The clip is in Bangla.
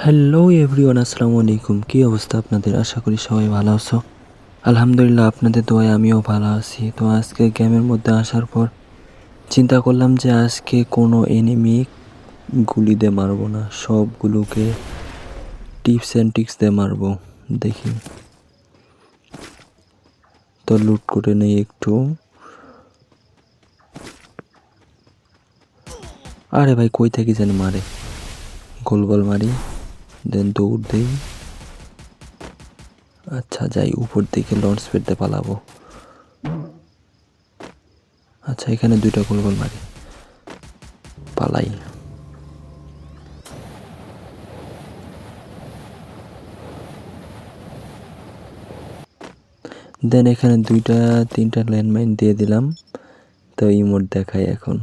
হ্যালো এভরিওয়ান, আসসালামু আলাইকুম। কী অবস্থা আপনাদের? আশা করি সবাই ভালো আছো। আলহামদুলিল্লাহ, আপনাদের দোয়ায় আমিও ভালো আছি। তো আজকে গেমের মধ্যে আসার পর চিন্তা করলাম যে আজকে কোনো এনিমি গুলি দিয়ে মারবো না, সবগুলোকে টিপস অ্যান্ড ট্রিক্স দিয়ে মারবো। দেখি তো লুট করে নেই একটু। আরে ভাই, কই থেকে যেন মারে। গোলবল মারি, দেন দৌড় দেই। আচ্ছা যাই, উপর দিকে লঞ্চ প্যাড দিয়ে পালাবো। আচ্ছা, এখানে দুইটা গোলবল মারি, পালাই। দেন এখানে দুইটা তিনটা ল্যান্ডমাইন দিয়ে দিলাম। তো ইমোট দেখাই এখন।